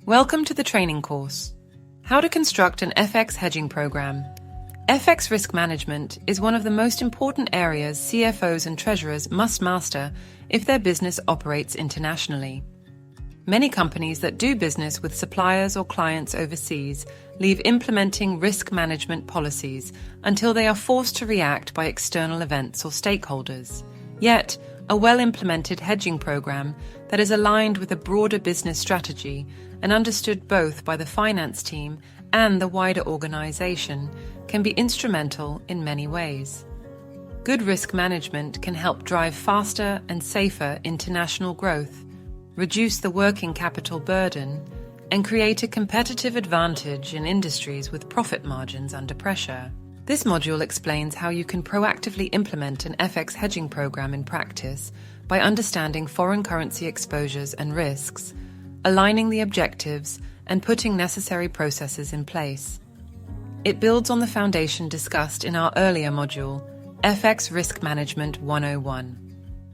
Welcome to the training course, How to Construct an FX Hedging Program. FX risk management is one of the most important areas CFOs and treasurers must master if their business operates internationally. Many companies that do business with suppliers or clients overseas leave implementing risk management policies until they are forced to react by external events or stakeholders. Yet, a well-implemented hedging program that is aligned with a broader business strategy and understood both by the finance team and the wider organization can be instrumental in many ways. Good risk management can help drive faster and safer international growth, reduce the working capital burden, and create a competitive advantage in industries with profit margins under pressure. This module explains how you can proactively implement an FX hedging program in practice by understanding foreign currency exposures and risks, aligning the objectives, and putting necessary processes in place. It builds on the foundation discussed in our earlier module, FX Risk Management 101.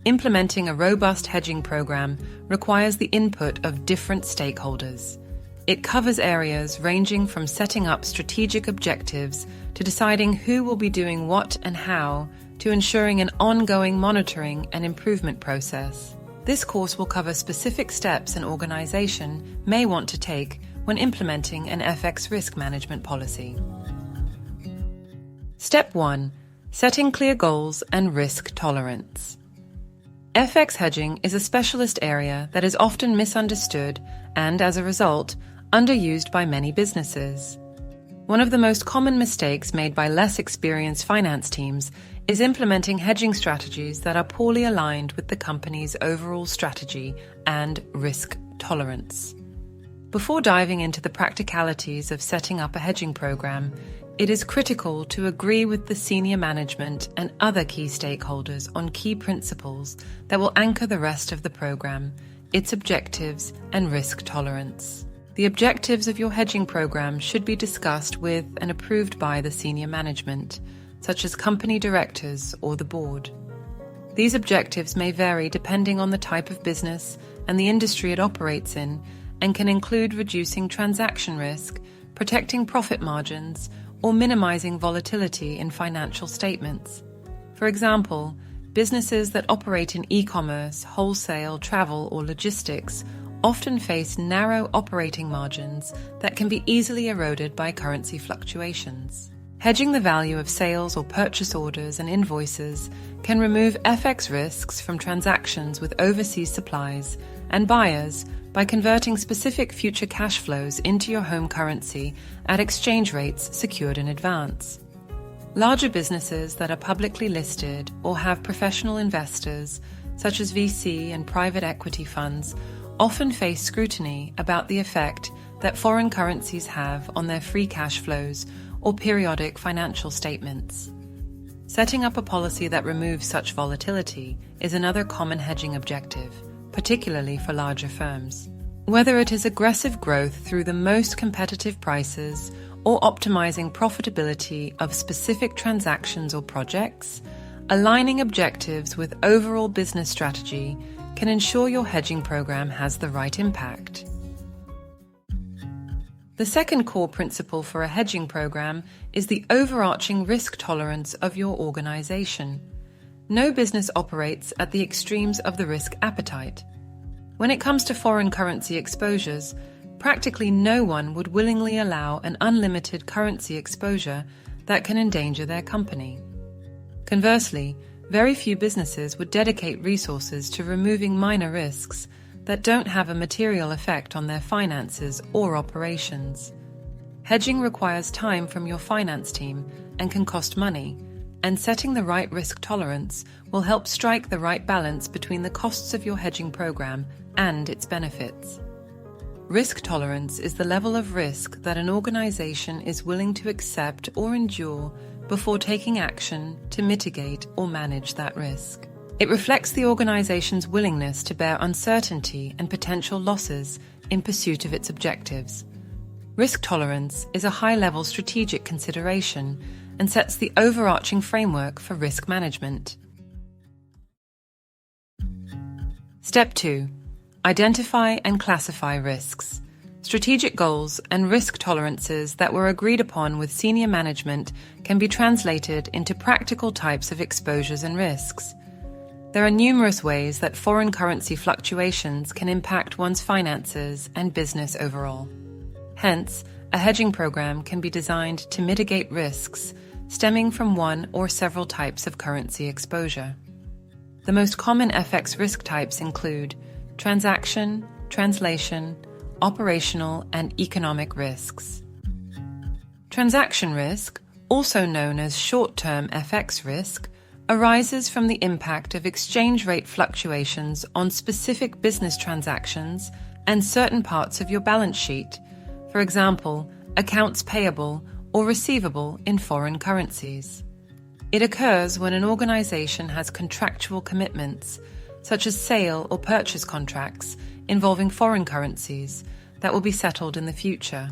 Implementing a robust hedging program requires the input of different stakeholders. It covers areas ranging from setting up strategic objectives to deciding who will be doing what and how, to ensuring an ongoing monitoring and improvement process. This course will cover specific steps an organization may want to take when implementing an FX risk management policy. Step 1. Setting clear goals and risk tolerance. FX hedging is a specialist area that is often misunderstood and, as a result, underused by many businesses. One of the most common mistakes made by less experienced finance teams is implementing hedging strategies that are poorly aligned with the company's overall strategy and risk tolerance. Before diving into the practicalities of setting up a hedging program, it is critical to agree with the senior management and other key stakeholders on key principles that will anchor the rest of the program, its objectives, and risk tolerance. The objectives of your hedging program should be discussed with and approved by the senior management, such as company directors or the board. These objectives may vary depending on the type of business and the industry it operates in, and can include reducing transaction risk, protecting profit margins, or minimizing volatility in financial statements. For example, businesses that operate in e-commerce, wholesale, travel, or logistics often face narrow operating margins that can be easily eroded by currency fluctuations. Hedging the value of sales or purchase orders and invoices can remove FX risks from transactions with overseas suppliers and buyers by converting specific future cash flows into your home currency at exchange rates secured in advance. Larger businesses that are publicly listed or have professional investors, such as VC and private equity funds, often face scrutiny about the effect that foreign currencies have on their free cash flows or periodic financial statements. Setting up a policy that removes such volatility is another common hedging objective, particularly for larger firms. Whether it is aggressive growth through the most competitive prices or optimizing profitability of specific transactions or projects, aligning objectives with overall business strategy can ensure your hedging program has the right impact. The second core principle for a hedging program is the overarching risk tolerance of your organization. No business operates at the extremes of the risk appetite. When it comes to foreign currency exposures, practically no one would willingly allow an unlimited currency exposure that can endanger their company. Conversely, very few businesses would dedicate resources to removing minor risks that don't have a material effect on their finances or operations. Hedging requires time from your finance team and can cost money, and setting the right risk tolerance will help strike the right balance between the costs of your hedging program and its benefits. Risk tolerance is the level of risk that an organization is willing to accept or endure before taking action to mitigate or manage that risk. It reflects the organization's willingness to bear uncertainty and potential losses in pursuit of its objectives. Risk tolerance is a high-level strategic consideration and sets the overarching framework for risk management. Step 2. Identify and classify risks. Strategic goals and risk tolerances that were agreed upon with senior management can be translated into practical types of exposures and risks. There are numerous ways that foreign currency fluctuations can impact one's finances and business overall. Hence, a hedging program can be designed to mitigate risks stemming from one or several types of currency exposure. The most common FX risk types include transaction, translation, operational, and economic risks. Transaction risk, also known as short-term FX risk, arises from the impact of exchange rate fluctuations on specific business transactions and certain parts of your balance sheet, for example, accounts payable or receivable in foreign currencies. It occurs when an organization has contractual commitments, such as sale or purchase contracts involving foreign currencies that will be settled in the future.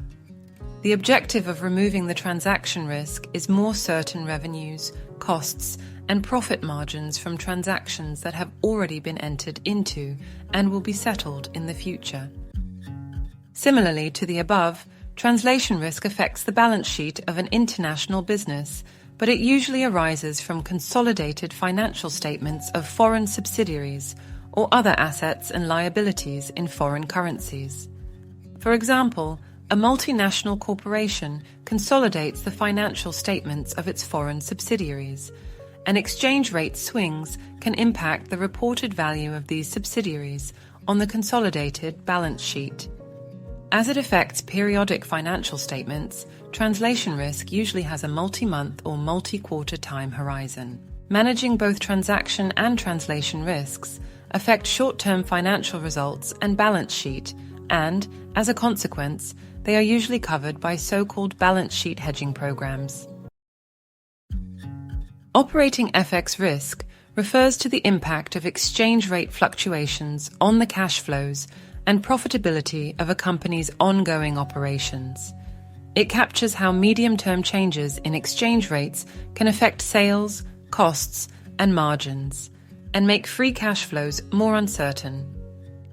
The objective of removing the transaction risk is more certain revenues, costs, and profit margins from transactions that have already been entered into and will be settled in the future. Similarly to the above, translation risk affects the balance sheet of an international business, but it usually arises from consolidated financial statements of foreign subsidiaries or other assets and liabilities in foreign currencies. For example, a multinational corporation consolidates the financial statements of its foreign subsidiaries, and exchange rate swings can impact the reported value of these subsidiaries on the consolidated balance sheet. As it affects periodic financial statements, translation risk usually has a multi-month or multi-quarter time horizon. Managing both transaction and translation risks affect short-term financial results and balance sheet, and, as a consequence, they are usually covered by so-called balance sheet hedging programs. Operating FX risk refers to the impact of exchange rate fluctuations on the cash flows and profitability of a company's ongoing operations. It captures how medium-term changes in exchange rates can affect sales, costs, and margins, and make free cash flows more uncertain.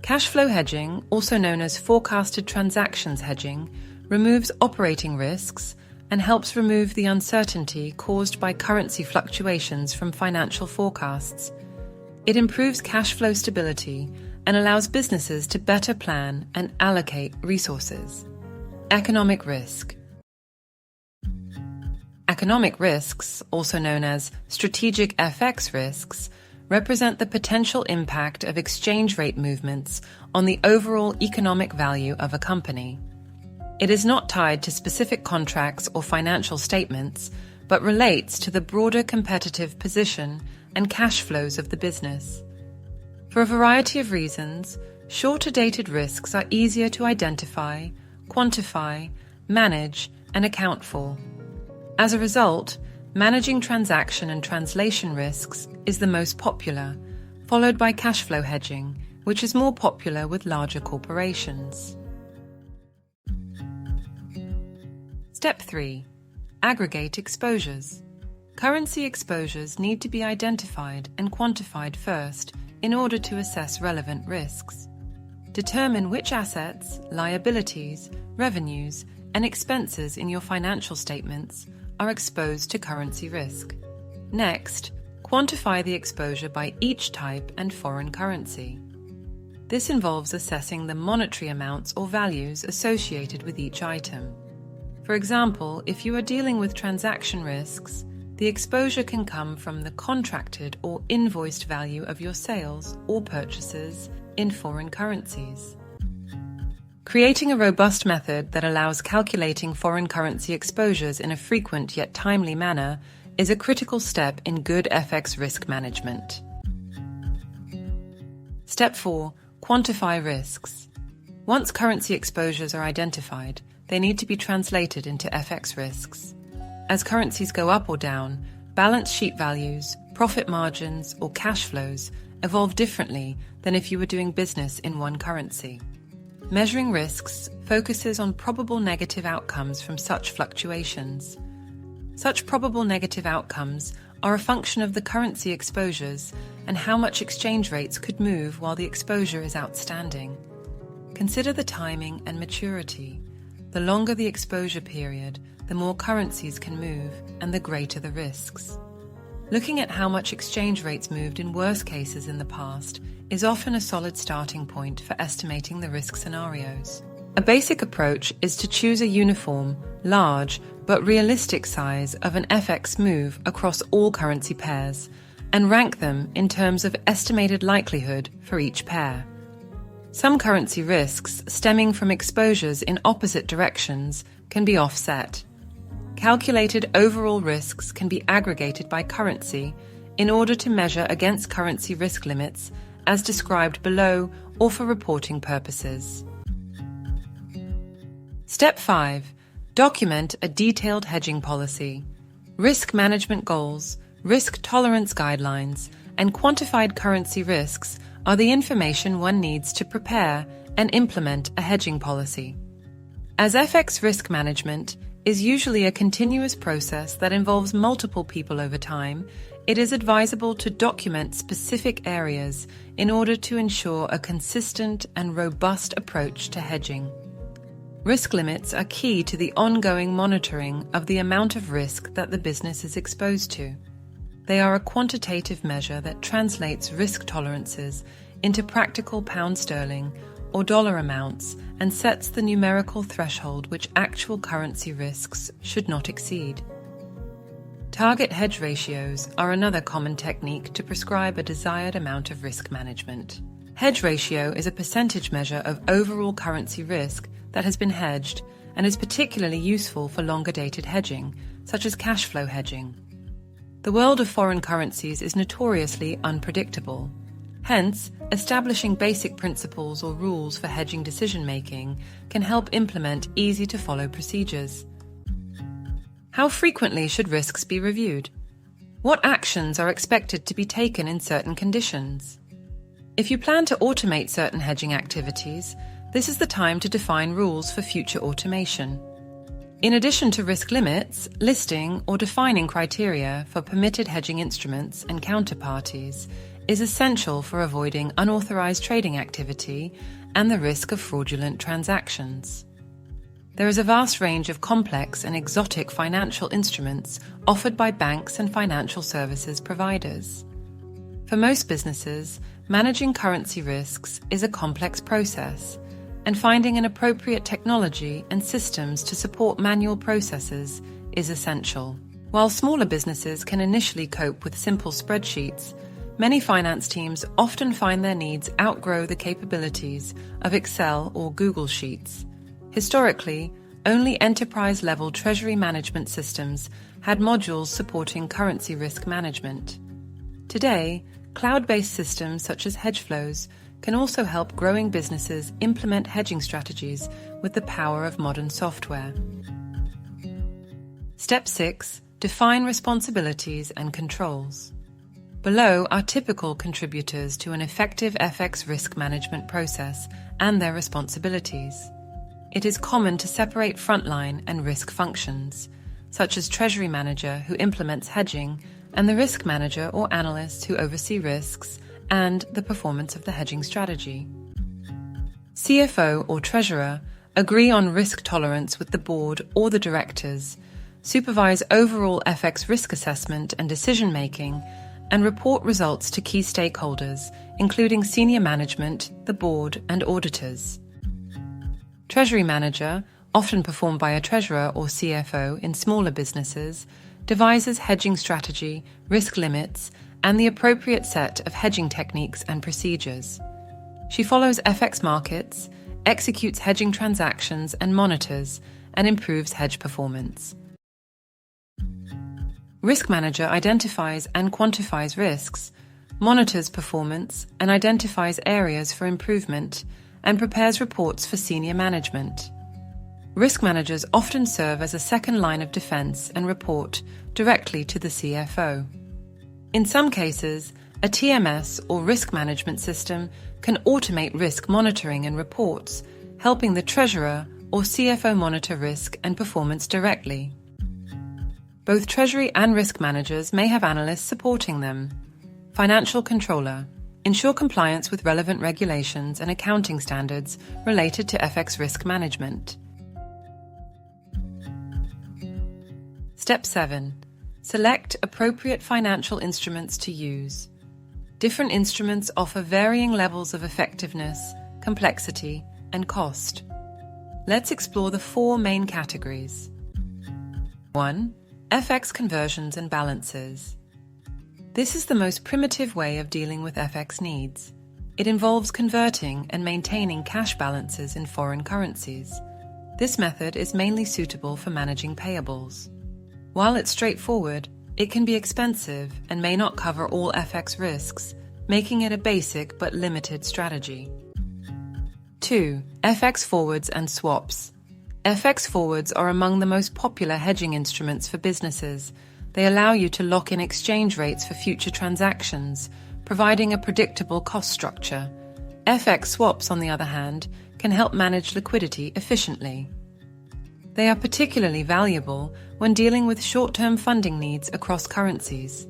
Cash flow hedging, also known as forecasted transactions hedging, removes operating risks and helps remove the uncertainty caused by currency fluctuations from financial forecasts. It improves cash flow stability and allows businesses to better plan and allocate resources. Economic risk. Economic risks, also known as strategic FX risks, represent the potential impact of exchange rate movements on the overall economic value of a company. It is not tied to specific contracts or financial statements, but relates to the broader competitive position and cash flows of the business. For a variety of reasons, shorter-dated risks are easier to identify, quantify, manage, and account for. As a result, managing transaction and translation risks is the most popular, followed by cash flow hedging, which is more popular with larger corporations. Step 3. Aggregate exposures. Currency exposures need to be identified and quantified first in order to assess relevant risks. Determine which assets, liabilities, revenues, and expenses in your financial statements are exposed to currency risk. Next, quantify the exposure by each type and foreign currency. This involves assessing the monetary amounts or values associated with each item. For example, if you are dealing with transaction risks, the exposure can come from the contracted or invoiced value of your sales or purchases in foreign currencies. Creating a robust method that allows calculating foreign currency exposures in a frequent yet timely manner is a critical step in good FX risk management. Step 4. Quantify risks. Once currency exposures are identified, they need to be translated into FX risks. As currencies go up or down, balance sheet values, profit margins, or cash flows evolve differently than if you were doing business in one currency. Measuring risks focuses on probable negative outcomes from such fluctuations. Such probable negative outcomes are a function of the currency exposures and how much exchange rates could move while the exposure is outstanding. consider the timing and maturity. The longer the exposure period, the more currencies can move and the greater the risks. Looking at how much exchange rates moved in worse cases in the past is often a solid starting point for estimating the risk scenarios. A basic approach is to choose a uniform, large, but realistic size of an FX move across all currency pairs and rank them in terms of estimated likelihood for each pair. Some currency risks stemming from exposures in opposite directions can be offset. Calculated overall risks can be aggregated by currency in order to measure against currency risk limits as described below or for reporting purposes. Step 5. Document a detailed hedging policy. Risk management goals, risk tolerance guidelines, and quantified currency risks are the information one needs to prepare and implement a hedging policy. As FX risk management is usually a continuous process that involves multiple people over time, it is advisable to document specific areas in order to ensure a consistent and robust approach to hedging. Risk limits are key to the ongoing monitoring of the amount of risk that the business is exposed to. They are a quantitative measure that translates risk tolerances into practical pound sterling or dollar amounts and sets the numerical threshold which actual currency risks should not exceed. Target hedge ratios are another common technique to prescribe a desired amount of risk management. Hedge ratio is a percentage measure of overall currency risk that has been hedged and is particularly useful for longer-dated hedging, such as cash flow hedging. The world of foreign currencies is notoriously unpredictable. Hence, establishing basic principles or rules for hedging decision-making can help implement easy-to-follow procedures. How frequently should risks be reviewed? What actions are expected to be taken in certain conditions? If you plan to automate certain hedging activities, this is the time to define rules for future automation. In addition to risk limits, listing or defining criteria for permitted hedging instruments and counterparties is essential for avoiding unauthorized trading activity and the risk of fraudulent transactions. There is a vast range of complex and exotic financial instruments offered by banks and financial services providers. For most businesses, managing currency risks is a complex process, and finding an appropriate technology and systems to support manual processes is essential. While smaller businesses can initially cope with simple spreadsheets, many finance teams often find their needs outgrow the capabilities of Excel or Google Sheets. Historically, only enterprise-level treasury management systems had modules supporting currency risk management. Today, cloud-based systems such as HedgeFlows can also help growing businesses implement hedging strategies with the power of modern software. Step 6. Define responsibilities and controls. Below are typical contributors to an effective FX risk management process and their responsibilities. It is common to separate frontline and risk functions, such as Treasury Manager who implements hedging and the Risk Manager or Analyst who oversee risks and the performance of the hedging strategy. CFO or Treasurer agree on risk tolerance with the board or the directors, supervise overall FX risk assessment and decision-making, and report results to key stakeholders, including senior management, the board, and auditors. Treasury Manager, often performed by a treasurer or CFO in smaller businesses, devises hedging strategy, risk limits, and the appropriate set of hedging techniques and procedures. She follows FX markets, executes hedging transactions and monitors, and improves hedge performance. Risk Manager identifies and quantifies risks, monitors performance and identifies areas for improvement, and prepares reports for senior management. Risk managers often serve as a second line of defense and report directly to the CFO. In some cases, a TMS or risk management system can automate risk monitoring and reports, helping the treasurer or CFO monitor risk and performance directly. Both treasury and risk managers may have analysts supporting them. Financial controller. Ensure compliance with relevant regulations and accounting standards related to FX risk management. Step 7. Select appropriate financial instruments to use. Different instruments offer varying levels of effectiveness, complexity, and cost. Let's explore the 4 main categories. 1. FX conversions and balances. This is the most primitive way of dealing with FX needs. It involves converting and maintaining cash balances in foreign currencies. This method is mainly suitable for managing payables. While it's straightforward, it can be expensive and may not cover all FX risks, making it a basic but limited strategy. 2. FX forwards and swaps. FX forwards are among the most popular hedging instruments for businesses. They allow you to lock in exchange rates for future transactions, providing a predictable cost structure. FX swaps, on the other hand, can help manage liquidity efficiently. They are particularly valuable when dealing with short-term funding needs across currencies.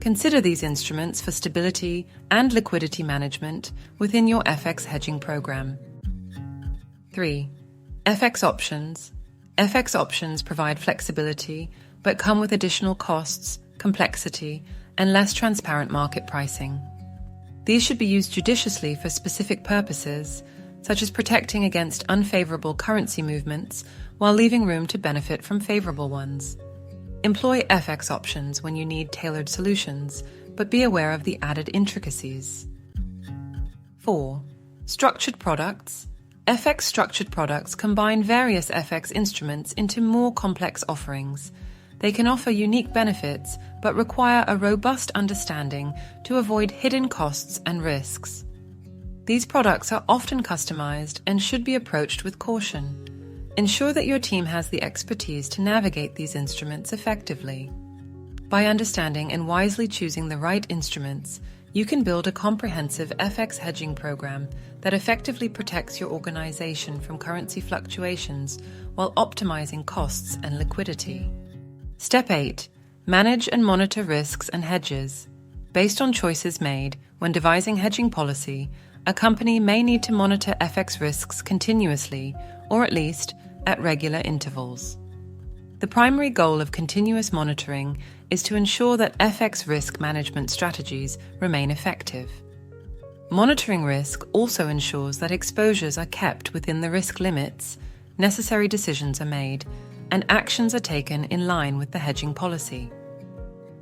Consider these instruments for stability and liquidity management within your FX hedging program. 3. FX options. FX options provide flexibility, but come with additional costs, complexity, and less transparent market pricing. These should be used judiciously for specific purposes, such as protecting against unfavorable currency movements while leaving room to benefit from favorable ones. Employ FX options when you need tailored solutions, but be aware of the added intricacies. 4. Structured products. FX structured products combine various FX instruments into more complex offerings. They can offer unique benefits, but require a robust understanding to avoid hidden costs and risks. These products are often customized and should be approached with caution. Ensure that your team has the expertise to navigate these instruments effectively. By understanding and wisely choosing the right instruments, you can build a comprehensive FX hedging program that effectively protects your organization from currency fluctuations while optimizing costs and liquidity. Step 8. Manage and monitor risks and hedges. Based on choices made when devising hedging policy, a company may need to monitor FX risks continuously, or at least at regular intervals. The primary goal of continuous monitoring is to ensure that FX risk management strategies remain effective. Monitoring risk also ensures that exposures are kept within the risk limits, necessary decisions are made, and actions are taken in line with the hedging policy.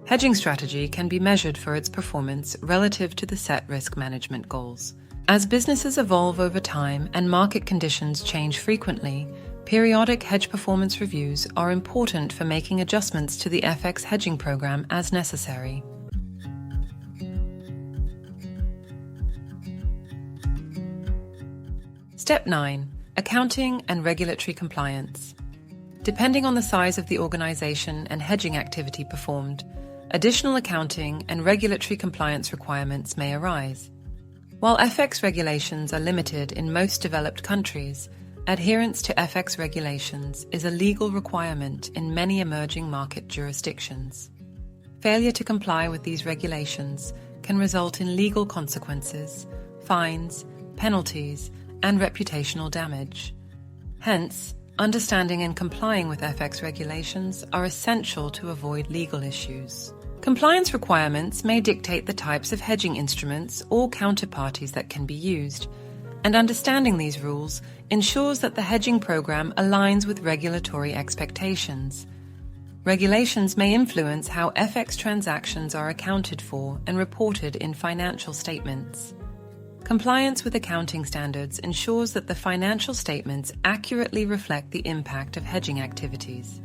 Hedging strategy can be measured for its performance relative to the set risk management goals. As businesses evolve over time and market conditions change frequently, periodic hedge performance reviews are important for making adjustments to the FX hedging program as necessary. Step 9. Accounting and regulatory compliance. Depending on the size of the organization and hedging activity performed, additional accounting and regulatory compliance requirements may arise. While FX regulations are limited in most developed countries, adherence to FX regulations is a legal requirement in many emerging market jurisdictions. Failure to comply with these regulations can result in legal consequences, fines, penalties, and reputational damage. Hence, understanding and complying with FX regulations are essential to avoid legal issues. Compliance requirements may dictate the types of hedging instruments or counterparties that can be used, and understanding these rules ensures that the hedging program aligns with regulatory expectations. Regulations may influence how FX transactions are accounted for and reported in financial statements. Compliance with accounting standards ensures that the financial statements accurately reflect the impact of hedging activities.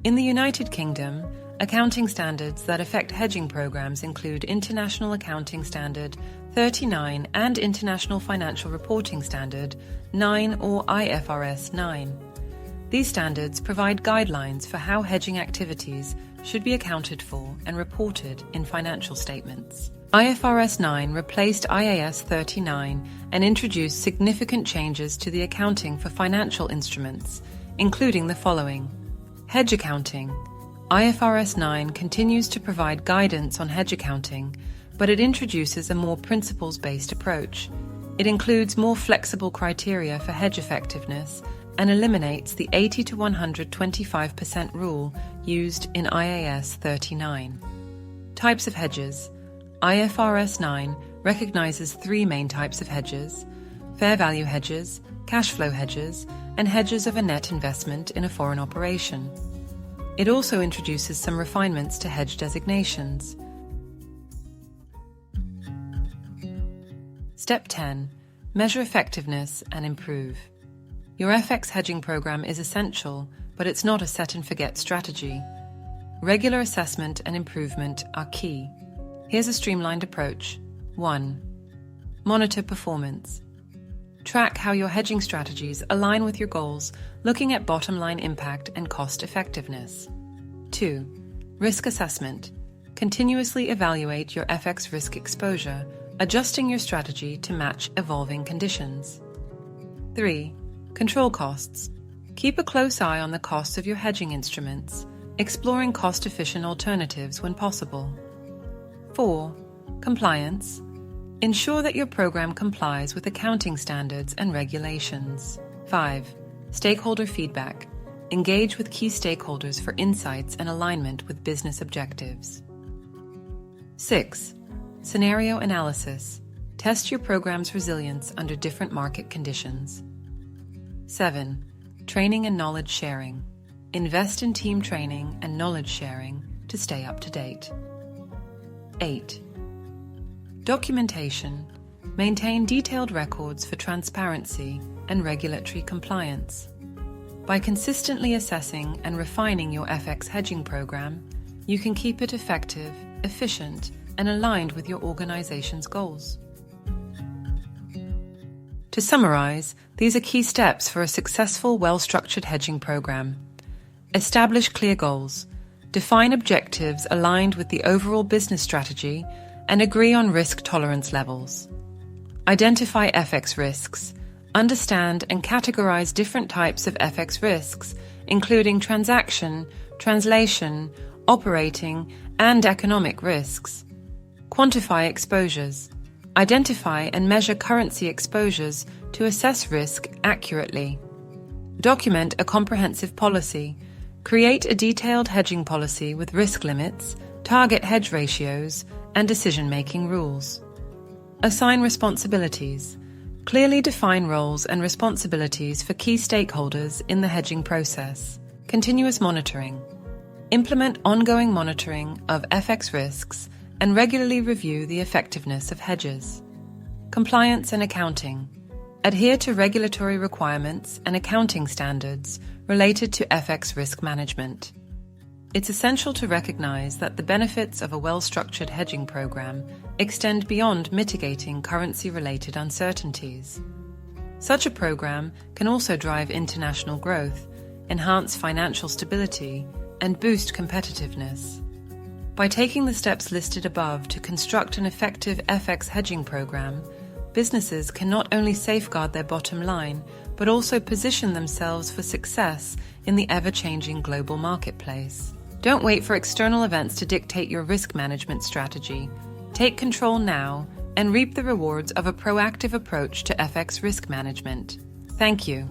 In the United Kingdom, accounting standards that affect hedging programs include International Accounting Standard 39 and International Financial Reporting Standard 9 or IFRS 9. These standards provide guidelines for how hedging activities should be accounted for and reported in financial statements. IFRS 9 replaced IAS 39 and introduced significant changes to the accounting for financial instruments, including the following. Hedge accounting. IFRS 9 continues to provide guidance on hedge accounting, but it introduces a more principles-based approach. It includes more flexible criteria for hedge effectiveness and eliminates the 80 to 125% rule used in IAS 39. Types of hedges. IFRS 9 recognizes three main types of hedges: fair value hedges, cash flow hedges, and hedges of a net investment in a foreign operation. It also introduces some refinements to hedge designations. Step 10. Measure effectiveness and improve. Your FX hedging program is essential, but it's not a set-and-forget strategy. Regular assessment and improvement are key. Here's a streamlined approach. 1. Monitor performance. Track how your hedging strategies align with your goals, looking at bottom-line impact and cost effectiveness. 2. Risk assessment. Continuously evaluate your FX risk exposure, adjusting your strategy to match evolving conditions. 3. Control costs. Keep a close eye on the costs of your hedging instruments, exploring cost-efficient alternatives when possible. 4. Compliance. Ensure that your program complies with accounting standards and regulations. 5. Stakeholder feedback. Engage with key stakeholders for insights and alignment with business objectives. 6. Scenario analysis. Test your program's resilience under different market conditions. 7. Training and knowledge sharing. Invest in team training and knowledge sharing to stay up to date. 8. Documentation. Maintain detailed records for transparency and regulatory compliance. By consistently assessing and refining your FX hedging program, you can keep it effective, efficient, and aligned with your organization's goals. To summarize, these are key steps for a successful, well-structured hedging program. Establish clear goals. Define objectives aligned with the overall business strategy and agree on risk tolerance levels. Identify FX risks. Understand and categorize different types of FX risks, including transaction, translation, operating, and economic risks. Quantify exposures. Identify and measure currency exposures to assess risk accurately. Document a comprehensive policy. Create a detailed hedging policy with risk limits, target hedge ratios, and decision-making rules. Assign responsibilities. Clearly define roles and responsibilities for key stakeholders in the hedging process. Continuous monitoring. Implement ongoing monitoring of FX risks and regularly review the effectiveness of hedges. Compliance and accounting. Adhere to regulatory requirements and accounting standards related to FX risk management. It's essential to recognize that the benefits of a well-structured hedging program extend beyond mitigating currency-related uncertainties. Such a program can also drive international growth, enhance financial stability, and boost competitiveness. By taking the steps listed above to construct an effective FX hedging program, businesses can not only safeguard their bottom line, but also position themselves for success in the ever-changing global marketplace. Don't wait for external events to dictate your risk management strategy. Take control now and reap the rewards of a proactive approach to FX risk management. Thank you.